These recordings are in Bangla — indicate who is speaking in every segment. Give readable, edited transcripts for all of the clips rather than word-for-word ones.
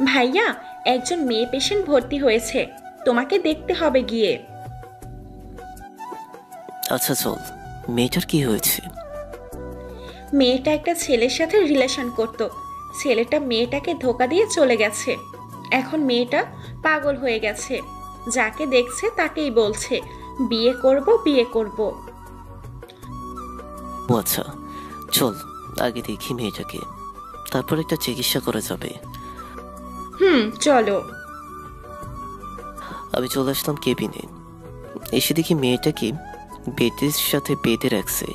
Speaker 1: ভাইয়া, একজন মেয়ে পেশেন্ট ভর্তি হয়েছে, তোমাকে দেখতে হবে গিয়ে।
Speaker 2: আচ্ছা চল। মেয়েটার কি হয়েছে?
Speaker 1: মেয়েটা একটা ছেলের সাথে রিলেশন করত। ছেলেটা মেয়েটাকে ধোকা দিয়ে চলে গেছে। এখন মেয়েটা পাগল হয়ে গেছে। যাকে দেখছে তাকেই বলছে বিয়ে করব, বিয়ে করব।
Speaker 2: ও আচ্ছা, চল আগে দেখি মেয়েটাকে, তারপর একটা চিকিৎসা করা যাবে।
Speaker 1: চলো।
Speaker 2: আমি চলে আসলাম কেবিনে। এসে দেখি মেয়েটাকে বেডের সাথে বেঁধে রাখছে।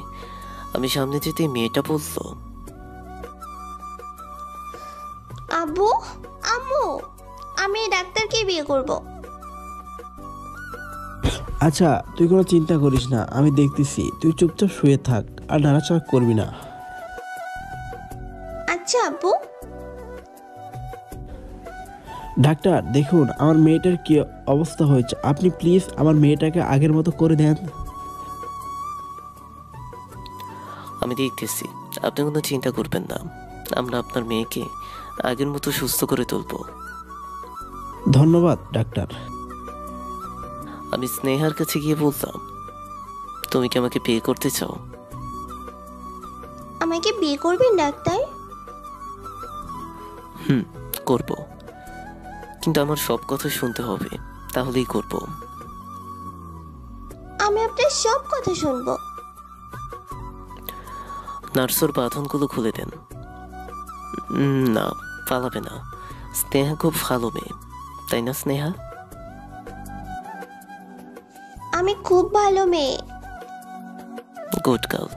Speaker 2: আমি সামনে যেতে মেয়েটা বলল,
Speaker 3: আব্বু, আম্মু, আমি এই ডাক্তারকে বিয়ে করব।
Speaker 4: আচ্ছা তুই কোনো চিন্তা করিস না, আমি দেখতেছি, তুই চুপচাপ শুয়ে থাক আর নাড়াচাড়া করবি না।
Speaker 3: আচ্ছা আব্বু।
Speaker 4: ডাক্তার দেখুন আমার মেয়েটার কি অবস্থা হয়েছে, আপনি প্লিজ আমার মেয়েটাকে আগের মতো করে দেন।
Speaker 2: আমি দেখতেছি, আপনি কোনো চিন্তা করবেন না, আমরা আপনার মেয়েকে আগের মতো সুস্থ করে তুলব।
Speaker 4: ধন্যবাদ ডাক্তার।
Speaker 2: আমি স্নেহার কাছে গিয়ে বললাম, তুমি কি আমাকে বিয়ে করতে চাও?
Speaker 3: আমাকে বিয়ে করবেন ডাক্তার?
Speaker 2: করব, কিন্তু আমার সব কথা শুনতে হবে, তাহলেই করব।
Speaker 3: আমি আপনার সব কথা শুনবো।
Speaker 2: নার্সের বাঁধনগুলো খুলে দেন। না, পালাবে না। স্নেহা খুব ভালো মেয়ে, তাই না স্নেহা?
Speaker 3: আমি খুব ভালো মেয়ে।
Speaker 2: Good girl.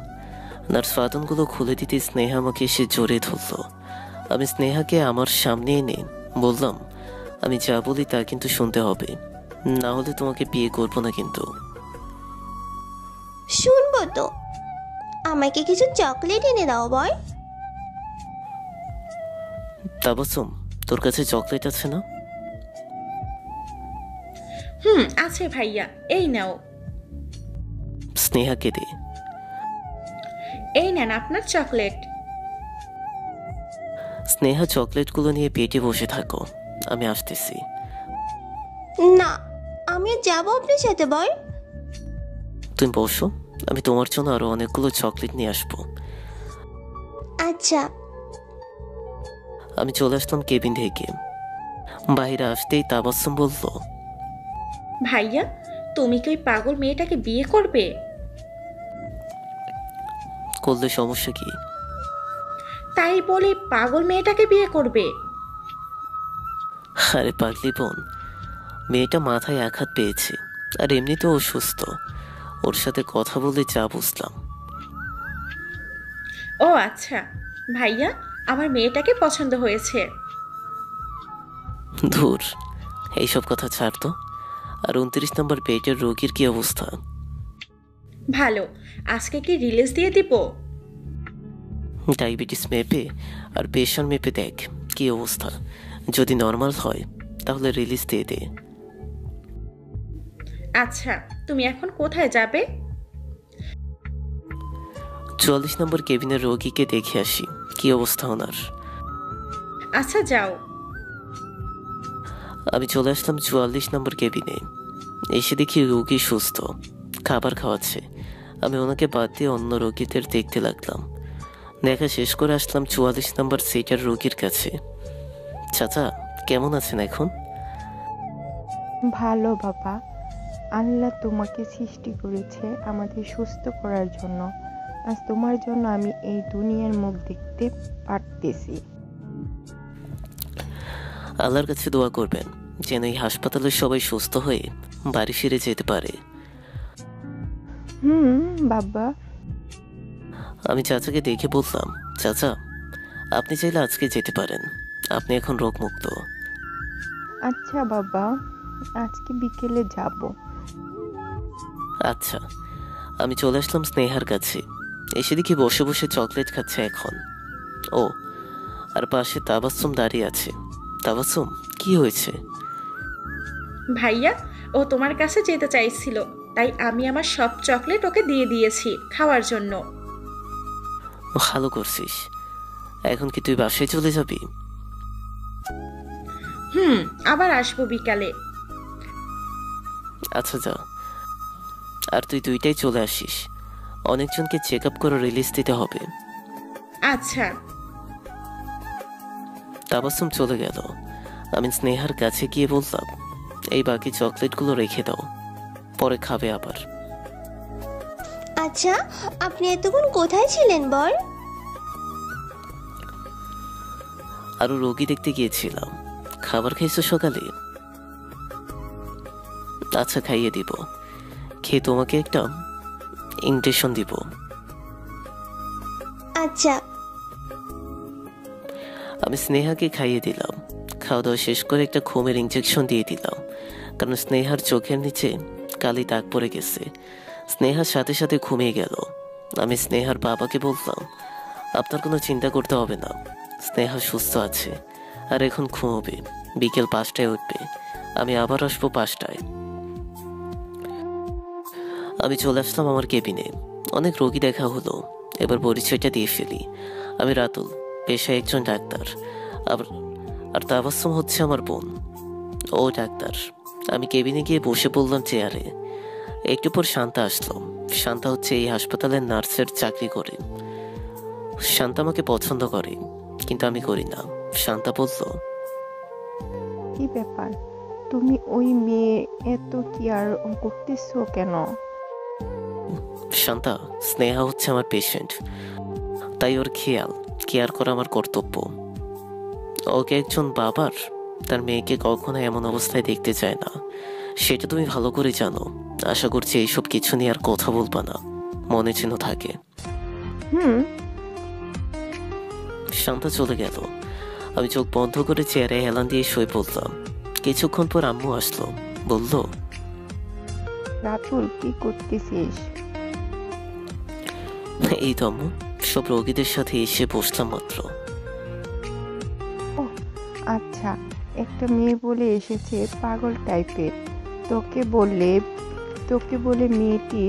Speaker 2: নার্স বাঁধনগুলো খুলে দিতে স্নেহা আমাকে এসে জোরে ধরল। আমি স্নেহাকে আমার সামনে এনে বললাম, আমি যা বলি তা কিন্তু শুনতে হবে, না হলে তোমাকে বিয়ে করবো না কিন্তু।
Speaker 3: শুনবো তো। আমাকে কিছু চকলেট এনে দাও বয়।
Speaker 2: তাবাসুম, তোর কাছে চকলেট আছে না?
Speaker 1: আছে ভাইয়া, এই নাও।
Speaker 2: স্নেহাকে দে।
Speaker 1: এই নেন আপনার চকলেট।
Speaker 2: স্নেহা চকলেটগুলো নিয়ে পেটে বসে থাকো, আমি আসতেছি।
Speaker 3: না, আমিও যাবো আপনার সাথে বয়।
Speaker 2: তুমি বসো, আমি তোমার জন্য আরো অনেকগুলো চকলেট নিয়ে আসবো।
Speaker 3: আচ্ছা।
Speaker 2: আমি চলে আসলাম কেবিন থেকে। বাইরে আসতেই তাবাসসুম বলল,
Speaker 1: ভাইয়া, তুমি কি ওই পাগল মেয়েটাকে বিয়ে করবে?
Speaker 2: করলে সমস্যা কি?
Speaker 1: তাই বলে পাগল মেয়েটাকে বিয়ে করবে?
Speaker 2: আরে পাগলি বোন, মেয়েটা মাথায় আঘাত পেয়েছে, আর এমনিতেও অসুস্থ। ওর সাথে কথা বলে যা বুঝলাম।
Speaker 1: ও আচ্ছা, ভাইয়া আমার মেয়েটাকে পছন্দ হয়েছে।
Speaker 2: ধুর, এইসব কথা ছাড় তো। আর 29 নম্বর বেডের রোগীর কি অবস্থা?
Speaker 1: ভালো। আজকে কি রিলিজ দিয়ে দিব?
Speaker 2: ডায়াবেটিস মেপে আর প্রেশার মেপে দেখ কি অবস্থা। যদি নর্মাল হয় তাহলে রিলিজ দিয়ে দে।
Speaker 1: আচ্ছা, তুমি এখন কোথায় যাবে?
Speaker 2: 44 নম্বর কেবিনের রোগীকে দেখে আসি কি অবস্থা ওনার।
Speaker 1: আচ্ছা যাও।
Speaker 2: আমি চলে আসলাম 44 নম্বর কেবিনে। এসে দেখি রোগী সুস্থ, খাবার খাওয়াচ্ছে। আমি ওনাকে বাদ দিয়ে অন্য রোগীদের দেখতে লাগলাম। দেখা শেষ করে আসলাম 44 নম্বর সিটের রোগীর কাছে। চাচা, কেমন আছেন এখন?
Speaker 5: ভালো বাবা, আল্লাহ তোমাকে সৃষ্টি করেছে আমাদের সুস্থ করার জন্য। আজ তোমার জন্য আমি এই দুনিয়ার মুখ দেখতে পারতেছি।
Speaker 2: আল্লাহর কাছে দোয়া করবেন যেন এই হাসপাতালের সবাই সুস্থ হয়ে বাড়ি ফিরে যেতে পারে।
Speaker 5: বাবা।
Speaker 2: আমি চাচাকে দেখে বললাম, চাচা আপনি চাইলে আজকে যেতে পারেন, আপনি এখন রোগমুক্ত।
Speaker 5: আচ্ছা বাবা, আজকে বিকেলে যাব।
Speaker 2: আচ্ছা। আমি চলে আসলাম স্নেহার কাছে। এসে দেখি বসে বসে চকলেট খাচ্ছে এখন। ও, আর পাশে তাবাসসুম দাঁড়িয়ে আছে। তাবাসসুম, কি হয়েছে?
Speaker 1: ভাইয়া, ও তোমার কাছে যেতে চাইছিল, তাই আমি আমার সব চকলেট ওকে দিয়ে দিয়েছি খাওয়ার জন্য।
Speaker 2: ভালো করছিস। এখন কি তুই বাসায় চলে যাবি?
Speaker 1: হুম, আবার আসবো বিকালে।
Speaker 2: আচ্ছা যা। আর তুই দুইটাই চলে আসিস, অনেকজনকে চেক আপ করে রিলিজ দিতে হবে।
Speaker 1: আচ্ছা।
Speaker 2: তাবাসসুম চলে গেল। আমি স্নেহার কাছে গিয়ে বললাম, এই বাকি চকলেটগুলো রেখে দাও, পরে খাবে আবার।
Speaker 3: আচ্ছা, আপনি এতক্ষণ কোথায় ছিলেন বল?
Speaker 2: আরো রোগী দেখতে গিয়েছিলাম। খাবার খাইছো সকালে? আচ্ছা, খাইয়ে দিব। খেয়ে তোমাকে একটা ইনজেকশন দিব।
Speaker 3: আচ্ছা।
Speaker 2: আমি স্নেহাকে খাইয়ে দিলাম। খাওয়া দাওয়া শেষ করে একটা ঘুমের ইনজেকশন দিয়ে দিলাম, কারণ স্নেহার চোখের নিচে কালি দাগ পড়ে গেছে। স্নেহার সাথে সাথে ঘুমিয়ে গেল। আমি স্নেহার বাবাকে বললাম, আপনার কোনো চিন্তা করতে হবে না, স্নেহা সুস্থ আছে আর এখন ঘুমোবে। বিকেল 5টায় উঠবে। আমি আবার আসবো 5টায়। আমি চলে আসলাম আমার কেবিনে। অনেক রোগী দেখা হলো। এবার পরিচয়টা দিয়ে ফেলি। আমি রাতুল, পেশায় একজন ডাক্তার। আবার আর তাবাসসুম হচ্ছে আমার বোন, ও ডাক্তার। আমি কেবিনে গিয়ে বসে পড়লাম চেয়ারে। একটু পর শান্তা আসলো। শান্তা হচ্ছে এই হাসপাতালের নার্সের চাকরি করে। শান্তা আমাকে পছন্দ করে, কিন্তু আমি করি না। শান্তা বলল,
Speaker 5: কি ব্যাপার, তুমি ওই মেয়ে এত কেয়ার করতেছো কেন?
Speaker 2: শান্তা, স্নেহা হচ্ছে আমার পেশেন্ট, তাই ওর কেয়ার করা আমার কর্তব্য। ওকে একজন বাবার তার মেয়েকে কখনো এমন অবস্থায় দেখতে চায় না, সেটা তুমি ভালো করে জানো। আশা করছি এইসব কিছু নিয়ে আর কথা বলবা না, মনে যেন থাকে।
Speaker 5: হুম।
Speaker 2: শান্তা চলে গেল। আমি চোখ বন্ধ করে চেয়ারে হেলান দিয়ে শুয়ে পড়লাম। কিছুক্ষণ পর আম্মু আসলো, বলল,
Speaker 5: রাতুল, কি করতেছিস?
Speaker 2: এই তো আম্মু, সব রোগীদের সাথে এসে বসলাম মাত্র।
Speaker 5: আচ্ছা, একটা মেয়ে বলে এসেছে পাগল টাইপের, তোকে বলে মেয়েটি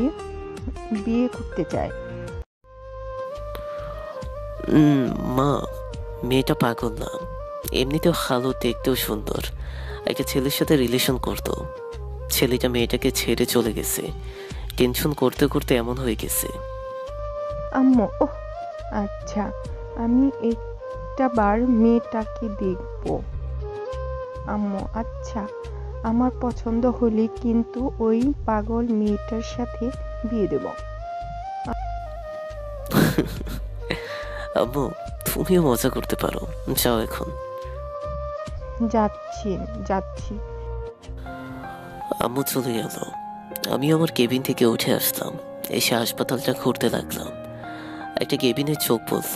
Speaker 5: বিয়ে করতে চায়।
Speaker 2: মা, মেয়েটা পাগল না, এমনিতেও ভালো, দেখতেও সুন্দর। একটা ছেলের সাথে রিলেশন করতো। ছেলেটা মেয়েটাকে ছেড়ে চলে গেছে। টেনশন করতে করতে এমন হয়ে গেছে।
Speaker 5: আম্মু, ওহ আচ্ছা, আমি একটা বার মেয়েটাকে দেখব। আম্মু, আচ্ছা, আমার পছন্দ হলে কিন্তু ওই পাগল মেয়েটার সাথে বিয়ে দেব।
Speaker 2: আম্মু, তুমিও মজা করতে পারো, যাও এখন।
Speaker 5: যাচ্ছি।
Speaker 2: আম্মু চলে গেল। আমি আমার কেবিন থেকে উঠে আসলাম, এসে হাসপাতালটা ঘুরতে লাগলাম। একটা কেবিনের চোখ বলল,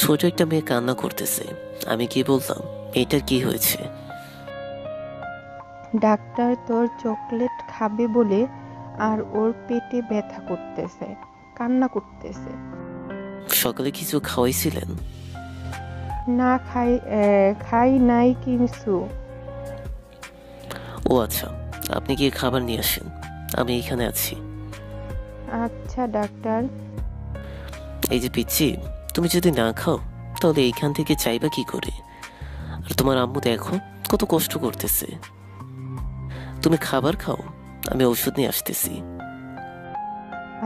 Speaker 2: ছোট একটা মেয়ে কান্না করতেছে। আমি কি বললাম, মেয়েটার কি হয়েছে?
Speaker 5: ডাক্তার তোর চকলেট খাবে বলে আর ওর পেটে ব্যথা করতেছে, কান্না করতেছে।
Speaker 2: সকালে কিছু খাওয়াইছিলেন?
Speaker 5: না, খাই নাই কিছু।
Speaker 2: ও আচ্ছা, আপনি গিয়ে খাবার নিয়ে আসেন, আমি এখানে আছি।
Speaker 5: আচ্ছা ডাক্তার।
Speaker 2: এই যে পিচ্ছি, তুমি যদি না খাও তাহলে এইখান থেকে চাইবা কি করে? আর তোমার আম্মু দেখো কত কষ্ট করতেছে। তুমি খাবার খাও, আমি ওষুধ নিয়ে আসতেছি।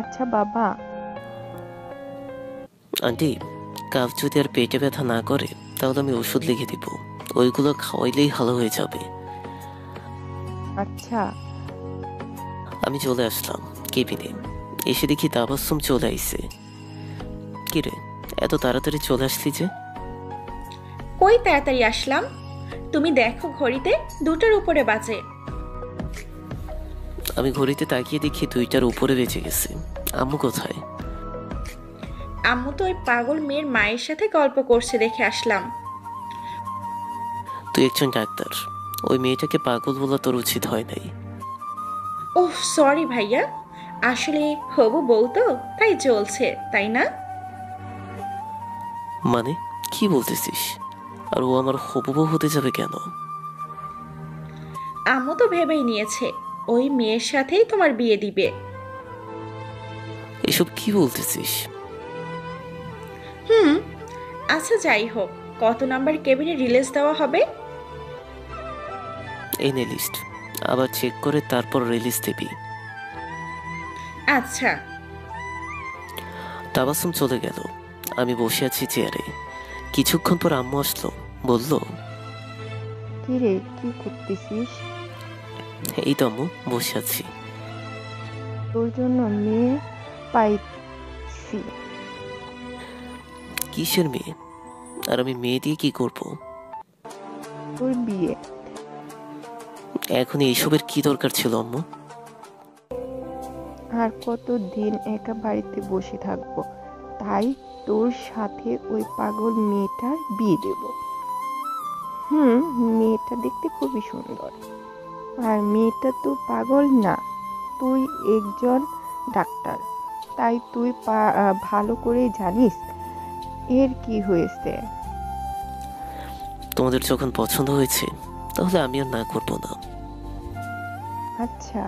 Speaker 5: আচ্ছা বাবা।
Speaker 2: আন্টি, কাল যদি আর পেটে ব্যথা না করে তাহলে আমি ওষুধ লিখে দিব, ওইগুলো খাওয়াইলেই ভালো হয়ে যাবে।
Speaker 5: আচ্ছা।
Speaker 2: আমি চলে আসলাম কেবিনে। এসে দেখি তাবাসসুম চলে আইছে। কিরে, এত তাড়াতাড়ি চলে আসলি যে?
Speaker 1: কই তাড়াতাড়ি আসলাম, তুমি দেখো ঘড়িতে 2টার উপরে বাজে।
Speaker 2: আমি ঘড়িতে তাকিয়ে দেখি 2টার উপরে বেজে গেছে। আম্মু কোথায়?
Speaker 1: আম্মু তো ওই পাগল মেয়ের মায়ের সাথে গল্প করছে দেখে আসলাম।
Speaker 2: তুই একজন ডাক্তার, ওই মেয়েটাকে পাগল বলা তোর উচিত হয় নাই।
Speaker 1: ওহ সরি ভাইয়া, আসলে হবু বউ তো তাই চলছে, তাই না?
Speaker 2: মানে কি বলতেছিস? আর ও আমার হবু বউ হতে যাবে কেন?
Speaker 1: আম্মু তো ভেবেই নিয়েছে ওই মেয়ের সাথেই তোমার বিয়ে দিবে।
Speaker 2: এসব কি বলতেছিস?
Speaker 1: আচ্ছা যাই হোক, কত নাম্বার কেবিনে রিলিজ দেওয়া হবে?
Speaker 2: এই নে লিস্ট, আবার চেক করে তারপর রিলিজ দিবি।
Speaker 1: আচ্ছা।
Speaker 2: তাবাসসুম চলে গেল। আমি বসে আছি চেয়ারে। কিছুক্ষণ পর আম্মু আসলো, বলল,
Speaker 5: কি রে, কি করতেছিস?
Speaker 2: এই তো আম্মু, বসে আছি।
Speaker 5: তোর জন্য মেয়ে পাইছি।
Speaker 2: কিসের মেয়ে? আর আমি মেয়ে দিয়ে কি করব?
Speaker 5: তোর বিয়ে।
Speaker 2: এখন এইসবের কি দরকার ছিল আম্মু?
Speaker 5: আর কতদিন একা বাড়িতে বসে থাকবো, তাই তোর সাথে ওই পাগল মেয়েটার বিয়ে দেব। মেয়েটা দেখতে খুবই সুন্দর। আর মেয়েটা তো পাগল না, তুই একজন ডাক্তার, তাই তুই ভালো করেই জানিস এর কি হয়েছে।
Speaker 2: তোমাদের যখন পছন্দ হয়েছে তাহলে আমি আর না করবো না।
Speaker 5: আচ্ছা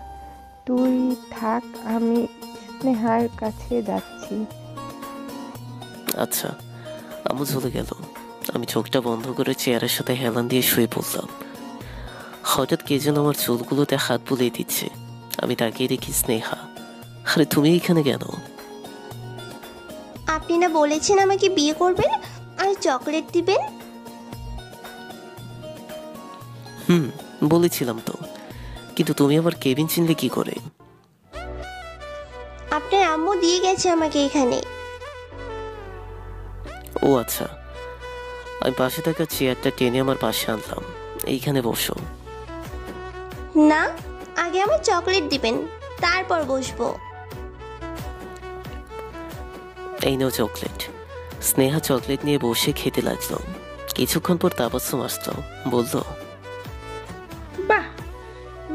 Speaker 5: তুই থাক, আমি স্নেহার কাছে যাচ্ছি।
Speaker 2: আচ্ছা। আম্মু চলে গেল। আমি চোখটা বন্ধ করে চেয়ারের সাথে হেলান দিয়ে শুয়ে পড়লাম। হঠাৎ কে যেন আমার চুলগুলোতে হাত বুলিয়ে দিচ্ছে। আমি তাকিয়ে দেখি স্নেহা। আরে তুমি এখানে কেন?
Speaker 3: আপনি না বলেছেন আমাকে বিয়ে করবেন আর চকলেট দিবেন?
Speaker 2: বলেছিলাম তো, কিন্তু তুমি আবার কেবিন চিনলে কি করে?
Speaker 3: আপনার আম্মু দিয়ে গেছে আমাকে এখানে।
Speaker 2: ও আচ্ছা। আমি পাশে থাকা চেয়ারটা টেনে আমার পাশে আনলাম। এইখানে বসো।
Speaker 3: না, আগে আমার চকলেট দিবেন, তারপর বসবো।
Speaker 2: এই নাও চকলেট। স্নেহা চকলেট নিয়ে বসে খেতে লাগলো। কিছুক্ষণ পর তাবাসসুম আসলো, বলল,
Speaker 1: বাহ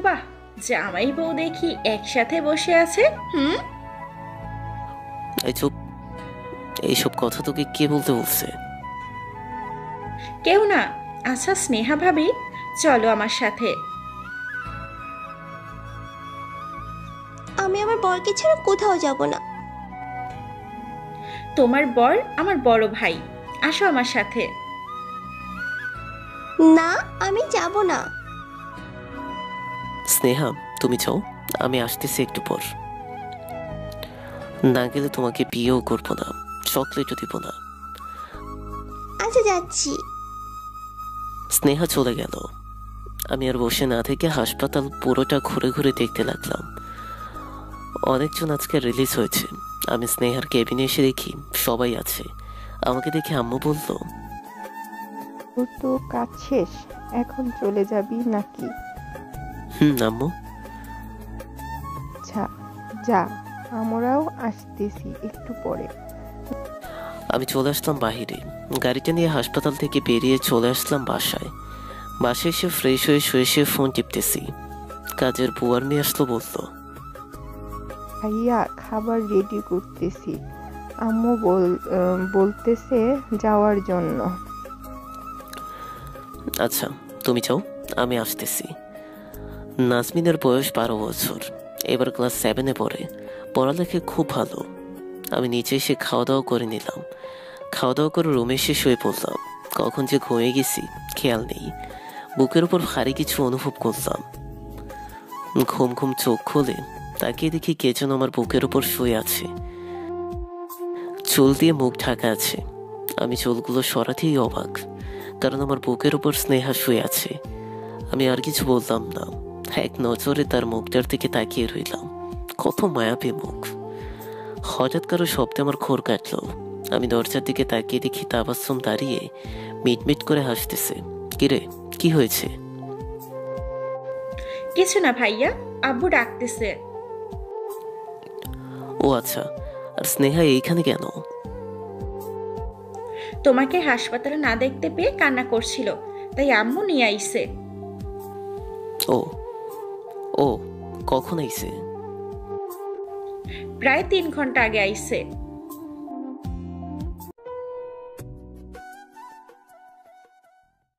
Speaker 1: বাহ, জামাই বউ দেখি একসাথে বসে আছে।
Speaker 2: এই চুপ, এইসব কথা তোকে কে বলতে বলছে?
Speaker 1: কেউ না। আচ্ছা স্নেহা ভাবি, চলো আমার সাথে।
Speaker 3: আমি আমার বরকে ছাড়া কোথাও যাব না।
Speaker 1: তোমার বর আমার বড় ভাই, আসো আমার সাথে।
Speaker 3: না, আমি যাব না।
Speaker 2: স্নেহা তুমি চাও, আমি আসতেছি একটু পর। না গেলে তোমাকে বিয়েও করবো না, চকলেটও দিব না।
Speaker 3: আচ্ছা যাচ্ছি।
Speaker 2: স্নেহা চলে গেল। আমি আর বসে না থেকে হাসপাতাল পুরোটা ঘুরে ঘুরে দেখতে লাগলাম। অনেকজন আজকে রিলিজ হয়েছে। আমি স্নেহার কেবিনে এসে দেখি সবাই আছে। আমাকে দেখে আম্মু বলল,
Speaker 5: তোর তো কাজ শেষ, এখন চলে যাবি নাকি?
Speaker 2: আম্মু।
Speaker 5: আচ্ছা যা, আমরাও আসতেছি একটু পরে।
Speaker 2: আমি চলে আসলাম বাহিরে। গাড়িটা নিয়ে হাসপাতাল থেকে বেরিয়ে চলে আসলাম বাসায়। বাসায় এসে ফ্রেশ হয়ে শুয়ে শুয়ে ফোন টিপতেছি। কাজের বুয়ার মেয়ে আসলো, বলল,
Speaker 5: ভাইয়া খাবার রেডি করতেছি, আম্মু বলতেছে যাওয়ার জন্য।
Speaker 2: আচ্ছা তুমি চাও, আমি আসতেছি। নাজমিনের বয়স 12 বছর, এবার ক্লাস 7-এ পড়ে। পড়ালেখা খুব ভালো। আমি নিচে এসে খাওয়া দাওয়া করে নিলাম। খাওয়া দাওয়া করে রুমে এসে শুয়ে পড়লাম। কখন যে ঘুমিয়ে গেছি খেয়াল নেই। বুকের উপর ভারী কিছু অনুভব করলাম। ঘুম ঘুম চোখ খুলে তাকিয়ে দেখি কে যেন আমার বুকের উপর শুয়ে আছে। চুল দিয়ে মুখ ঢাকা আছে। আমি চুলগুলো সরাতেই অবাক, কারণ আমার বুকের উপর স্নেহা শুয়ে আছে। আমি আর কিছু বললাম না, এক নজরে তার মুখটার দিকে তাকিয়ে রইলাম। কত মায়াবী মুখ। হঠাৎ কারো শব্দে আমার খোর কাটলো। আমি দরজার দিকে তাকিয়ে দেখি তাবাসসুম দাঁড়িয়ে মিটমিট করে হাসতেছে। কিরে, কি হয়েছে?
Speaker 1: কিছু না ভাইয়া, আব্বু ডাকতেছে।
Speaker 2: ও আচ্ছা, আর স্নেহা এইখানে কেন?
Speaker 1: তোমাকে হাসপাতালে না দেখতে পেয়ে কান্না করছিল, তাই আম্মু নিয়ে আইছে।
Speaker 2: ও ও, কখন আইছে?
Speaker 1: প্রায় 3 ঘন্টা আগে আইছে।